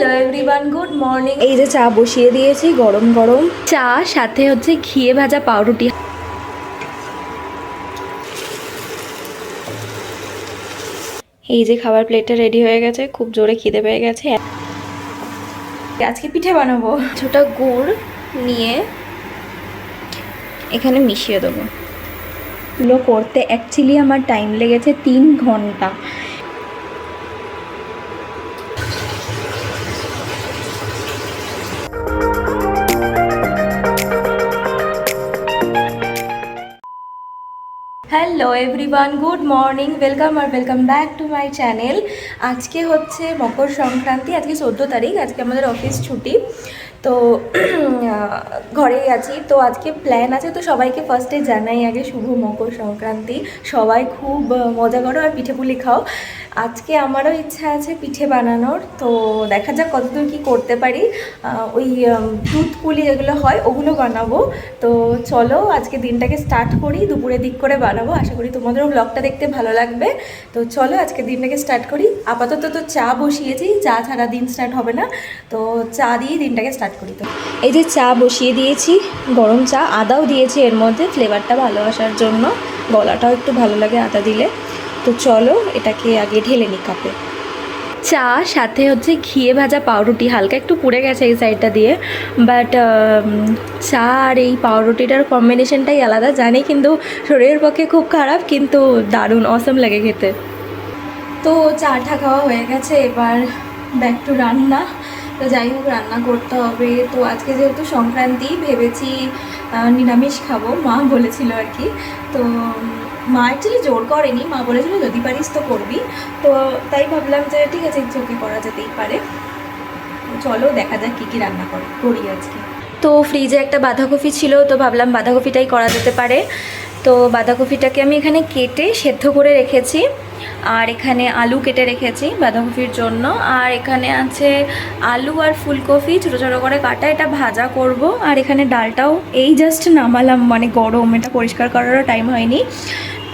Hello everyone, good morning. এই যে চা বসিয়ে দিয়েছি, গরম গরম চা, সাথে হচ্ছে ঘিয়ে ভাজা পাউরুটি। এই যে খাবার প্লেটটা রেডি হয়ে গেছে, খুব জোরে খিদে পেয়ে গেছে। আজকে পিঠে বানাবো। কিছুটা গুড় নিয়ে এখানে মিশিয়ে দেবো। এগুলো করতে অ্যাকচুয়ালি আমার টাইম লেগেছে 3 ঘন্টা। Hello everyone, good morning, welcome back to my channel. আজকে হচ্ছে মকর সংক্রান্তি, আজকে 14 তারিখ। আজকে আমাদের অফিস ছুটি, তো ঘরেই আছি। তো আজকে প্ল্যান আছে, তো সবাইকে ফার্স্টে জানাই আগে শুভ মকর সংক্রান্তি। সবাই খুব মজা করো আর পিঠেপুলি খাও। আজকে আমারও ইচ্ছা আছে পিঠে বানানোর, তো দেখা যাক কতদূর কী করতে পারি। ওই দুধ পুলি যেগুলো হয় ওগুলো বানাবো। তো চলো আজকে দিনটাকে স্টার্ট করি, দুপুরের দিক করে বানাবো। আশা করি তোমাদেরও ব্লগটা দেখতে ভালো লাগবে। তো চলো আজকে দিনটাকে স্টার্ট করি। আপাতত তো চা বসিয়েছি, চা ছাড়া দিন স্টার্ট হবে না, তো চা দিয়ে দিনটাকে স্টার্ট করি। তো এই যে চা বসিয়ে দিয়েছি, গরম চা, আদাও দিয়েছি এর মধ্যে ফ্লেভারটা ভালো আসার জন্য, গলাটাও একটু ভালো লাগে আদা দিলে। তো চলো এটাকে আগে ঢেলে নিই কাপে। চা সাথে হচ্ছে ঘিয়ে ভাজা পাউরুটি, হালকা একটু পুড়ে গেছে এই সাইডটা দিয়ে, বাট চা আর এই পাউরুটিটার কম্বিনেশনটাই আলাদা, জানি কিন্তু শরীরের পক্ষে খুব খারাপ, কিন্তু দারুণ অসম লাগে খেতে। তো চাটা খাওয়া হয়ে গেছে, এবার ব্যাক টু রান্না। তো যাই হোক, রান্না করতে হবে। তো আজকে যেহেতু সংক্রান্তি, ভেবেছি নিরামিষ খাবো, মা বলেছিল আর কি। তো মা অ্যাকচুয়ালি জোর করেনি, মা বলেছিল যদি পারিস তো করবি। তো তাই ভাবলাম যে ঠিক আছে, ইচ্ছে করা যেতেই পারে। চলো দেখা যাক কী কী রান্না করি আজকে। তো ফ্রিজে একটা বাঁধাকপি ছিল, তো ভাবলাম বাঁধাকপিটাই করা যেতে পারে। তো বাঁধাকপিটাকে আমি এখানে কেটে সেদ্ধ করে রেখেছি, আর এখানে আলু কেটে রেখেছি বাঁধাকপির জন্য, আর এখানে আছে আলু আর ফুলকপি ছোটো ছোটো করে কাটা, এটা ভাজা করব। আর এখানে ডালটাও এই জাস্ট নামালাম, মানে গরম, এটা পরিষ্কার করারও টাইম হয়নি।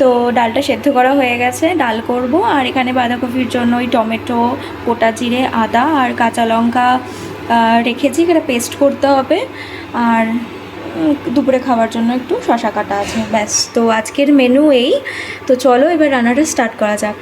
তো ডালটা সেদ্ধ করা হয়ে গেছে, ডাল করব। আর এখানে বাঁধাকপির জন্য ওই টমেটো, গোটা জিরে, আদা আর কাঁচা লঙ্কা রেখেছি, এটা পেস্ট করতে হবে। আর দুপুরে খাওয়ার জন্য একটু শশা কাটা আছে, ব্যাস। তো আজকের মেনু এই। তো চলো এবার রান্নাটা স্টার্ট করা যাক।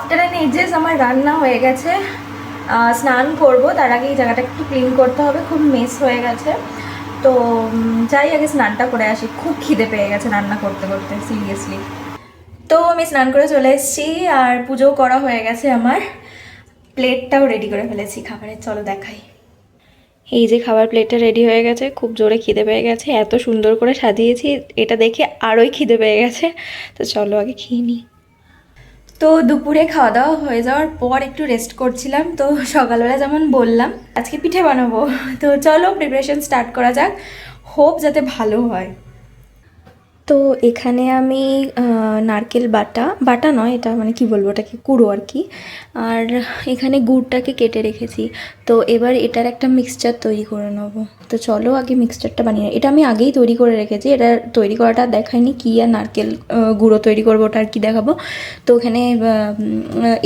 আফটার অ্যান এজেস আমার রান্না হয়ে গেছে। স্নান করব, তার আগে এই জায়গাটা একটু ক্লিন করতে হবে, খুব মেস হয়ে গেছে। তো যাই আগে স্নানটা করে আসি, খুব খিদে পেয়ে গেছে রান্না করতে করতে সিরিয়াসলি। তো আমি স্নান করে চলে এসেছি আর পুজোও করা হয়ে গেছে আমার। প্লেটটাও রেডি করে ফেলেছি খাবারের, চলো দেখাই। এই যে খাবার প্লেটটা রেডি হয়ে গেছে, খুব জোরে খিদে পেয়ে গেছে, এত সুন্দর করে সাজিয়েছি, এটা দেখে আরোই খিদে পেয়ে গেছে। তো চলো আগে খেয়ে নিই। তো দুপুরে খাওয়া দাওয়া হয়ে যাওয়ার পর একটু রেস্ট করছিলাম। তো সকালবেলা যেমন বললাম আজকে পিঠে বানাবো, তো চলো প্রিপারেশন স্টার্ট করা যাক, হোপ যাতে ভালো হয়। তো এখানে আমি নারকেল বাটা বাটা নয়, এটা মানে কি বলবো, ওটাকে কুড়ো আর কি। আর এখানে গুড়টাকে কেটে রেখেছি। তো এবার এটার একটা মিক্সচার তৈরি করে নেবো। তো চলো আগে মিক্সচারটা বানিয়ে, এটা আমি আগেই তৈরি করে রেখেছি, এটা তৈরি করাটা দেখাইনি, কি আর নারকেল গুঁড়ো তৈরি করবো ওটা আর কি দেখাবো। তো এখানে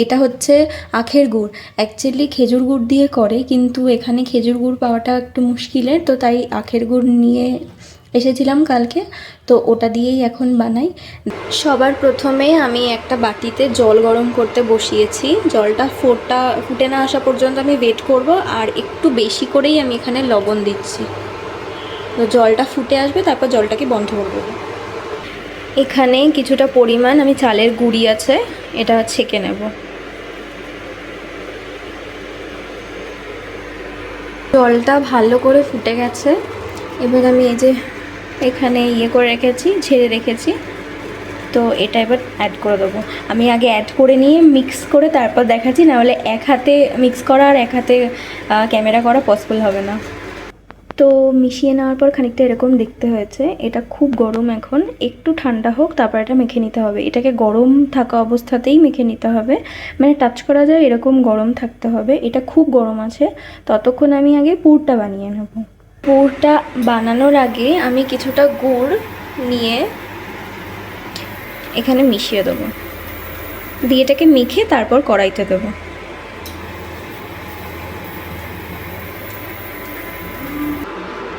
এটা হচ্ছে আখের গুড়, অ্যাকচুয়ালি খেজুর গুড় দিয়ে করে, কিন্তু এখানে খেজুর গুড় পাওয়াটা একটু মুশকিলের, তো তাই আখের গুড় নিয়ে এসেছিলাম কালকে, তো ওটা দিয়েই এখন বানাই। সবার প্রথমে আমি একটা বাটিতে জল গরম করতে বসিয়েছি, জলটা ফুটে না আসা পর্যন্ত আমি ওয়েট করব, আর একটু বেশি করেই আমি এখানে লবণ দিচ্ছি। তো জলটা ফুটে আসবে, তারপর জলটাকে বন্ধ করে দেবো। এখানে কিছুটা পরিমাণ আমি চালের গুঁড়ি আছে, এটা ছেঁকে নেব। জলটা ভালো করে ফুটে গেছে, এবার আমি এই যে এখানে করে রেখেছি, ঝেড়ে রেখেছি, তো এটা এবার অ্যাড করে দেবো। আমি আগে অ্যাড করে নিয়ে মিক্স করে তারপর দেখাচ্ছি, নাহলে এক হাতে মিক্স করা আর এক হাতে ক্যামেরা করা পসিবল হবে না। তো মিশিয়ে নেওয়ার পর খানিকটা এরকম দেখতে হয়েছে। এটা খুব গরম, এখন একটু ঠান্ডা হোক, তারপর এটা মেখে নিতে হবে। এটাকে গরম থাকা অবস্থাতেই মেখে নিতে হবে, মানে টাচ করা যায় এরকম গরম থাকতে হবে। এটা খুব গরম আছে, ততক্ষণ আমি আগে পুরটা বানিয়ে নেব। পুরটা বানানোর আগে আমি কিছুটা গুড় নিয়ে এখানে মিশিয়ে দেবো, দিয়ে এটাকে মেখে তারপর কড়াইতে দেবো।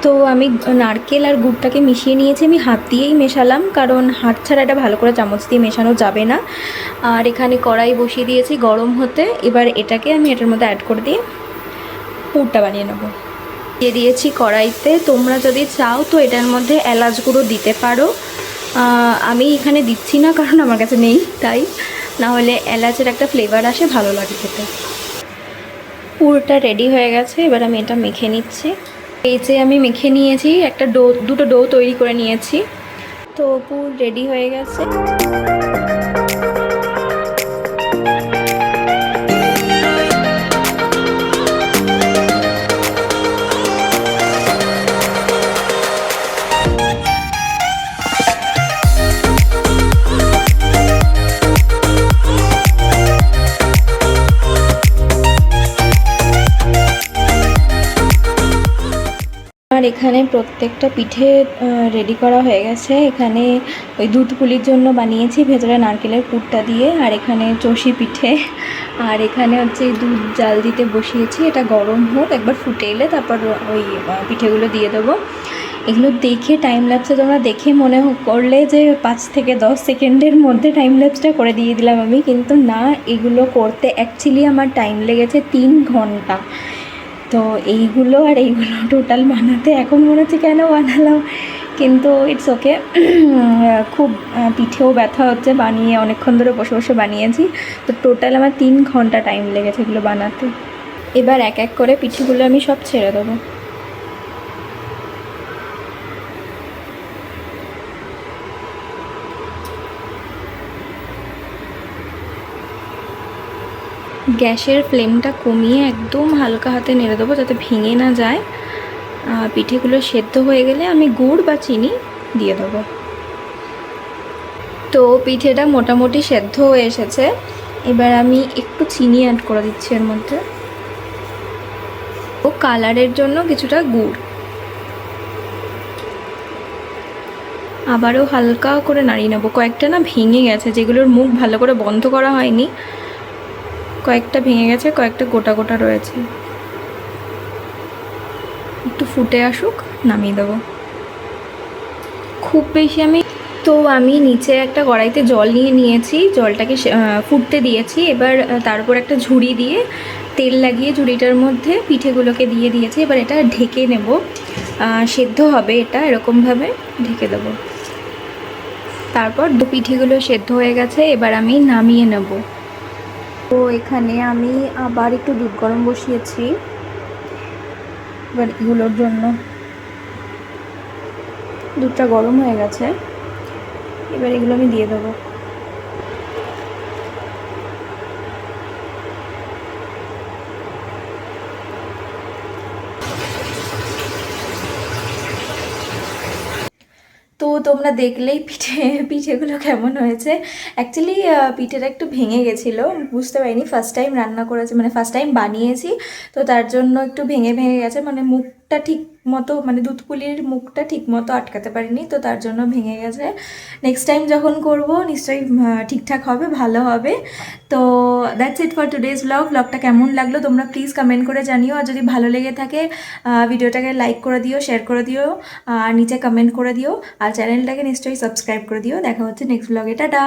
তো আমি নারকেল আর গুড়টাকে মিশিয়ে নিয়েছি, আমি হাত দিয়েই মেশালাম, কারণ হাত ছাড়া এটা ভালো করে চামচ দিয়ে মেশানো যাবে না। আর এখানে কড়াই বসিয়ে দিয়েছি গরম হতে, এবার এটাকে আমি এটার মধ্যে অ্যাড করে দিয়ে পুরটা বানিয়ে নেবো। দিয়ে দিয়েছি কড়াইতে, তোমরা যদি চাও তো এটার মধ্যে এলাচ গুঁড়ো দিতে পারো, আমি এখানে দিচ্ছি না কারণ আমার কাছে নেই, তাই না হলে এলাচের একটা ফ্লেভার আসে, ভালো লাগে খেতে। পুরটা রেডি হয়ে গেছে, এবার আমি এটা মেখে নিচ্ছি। এই যে আমি মেখে নিয়েছি, একটা দুটো ডো তৈরি করে নিয়েছি। তো পুর রেডি হয়ে গেছে। আর এখানে প্রত্যেকটা পিঠে রেডি করা হয়ে গেছে। এখানে ওই দুধ পুলির জন্য বানিয়েছি ভেতরে নারকেলের পুরটা দিয়ে, আর এখানে চষি পিঠে, আর এখানে হচ্ছে দুধ জাল দিতে বসিয়েছি, এটা গরম হোক, একবার ফুটে এলে তারপর ওই পিঠেগুলো দিয়ে দেবো। এগুলো দেখে টাইম ল্যাপসে তোমরা দেখে মনে করলে যে 5 থেকে 10 সেকেন্ডের মধ্যে টাইম ল্যাপসটা করে দিয়ে দিলাম আমি, কিন্তু না, এগুলো করতে অ্যাকচুয়ালি আমার টাইম লেগেছে 3 ঘন্টা। তো এইগুলো আর এইগুলো টোটাল বানাতে এখন মনে হচ্ছে কেন বানালাম, কিন্তু ইটস ওকে। খুব পিঠেও ব্যথা হচ্ছে, বানিয়ে অনেকক্ষণ ধরে বসে বসে বানিয়েছি, তো টোটাল আমার 3 ঘন্টা টাইম লেগেছে এগুলো বানাতে। এবার এক এক করে পিঠেগুলো আমি সব ছেড়ে দেবো। গ্যাসের ফ্লেমটা কমিয়ে একদম হালকা হাতে নেড়ে দেবো যাতে ভেঙে না যায়। পিঠেগুলো সেদ্ধ হয়ে গেলে আমি গুড় বা চিনি দিয়ে দেবো। তো পিঠেটা মোটামুটি সেদ্ধ হয়ে এসেছে, এবার আমি একটু চিনি অ্যাড করে দিচ্ছি এর মধ্যে, ও কালারের জন্য কিছুটা গুড়। আবারও হালকা করে নাড়িয়ে নেবো। কয়েকটা না ভেঙে গেছে, যেগুলোর মুখ ভালো করে বন্ধ করা হয়নি, কয়েকটা ভেঙে গেছে, কয়েকটা গোটা গোটা রয়েছে। একটু ফুটে আসুক, নামিয়ে দেবো। খুব বেশি আমি তো আমি নিচে একটা কড়াইতে জল নিয়ে নিয়েছি, জলটাকে ফুটতে দিয়েছি। এবার তার উপর একটা ঝুড়ি দিয়ে তেল লাগিয়ে ঝুড়িটার মধ্যে পিঠেগুলোকে দিয়ে দিয়েছি। এবার এটা ঢেকে নেব, সেদ্ধ হবে এটা, এরকমভাবে ঢেকে দেবো। তারপর পিঠেগুলো সেদ্ধ হয়ে গেছে, এবার আমি নামিয়ে নেব। তো এখানে আমি আবার একটু দুধ গরম বসিয়েছি এবার এগুলোর জন্য। দুধটা গরম হয়ে গেছে, এবার এগুলো আমি দিয়ে দেবো। তো তোমরা দেখলেই পিঠেগুলো কেমন হয়েছে। অ্যাকচুয়ালি পিঠেটা একটু ভেঙে গেছিলো, বুঝতে পারিনি, ফার্স্ট টাইম রান্না করেছি, মানে ফার্স্ট টাইম বানিয়েছি, তো তার জন্য একটু ভেঙে ভেঙে গেছে, মানে মুখটা ঠিক মতো, মানে দুধ পুলির মুখটা ঠিক মতো আটকাতে পারিনি, তো তার জন্য ভেঙে গেছে। নেক্সট টাইম যখন করব নিশ্চয়ই ঠিকঠাক হবে, ভালো হবে। তো দ্যাটস ইট ফর টুডেজ ব্লগটা কেমন লাগলো তোমরা প্লিজ কমেন্ট করে জানিও। আর যদি ভালো লেগে থাকে ভিডিওটাকে লাইক করে দিও, শেয়ার করে দিও, আর নিচে কমেন্ট করে দিও, আর চ্যানেলটাকে নিশ্চয়ই সাবস্ক্রাইব করে দিও। দেখা হচ্ছে নেক্সট ব্লগে, টাটা।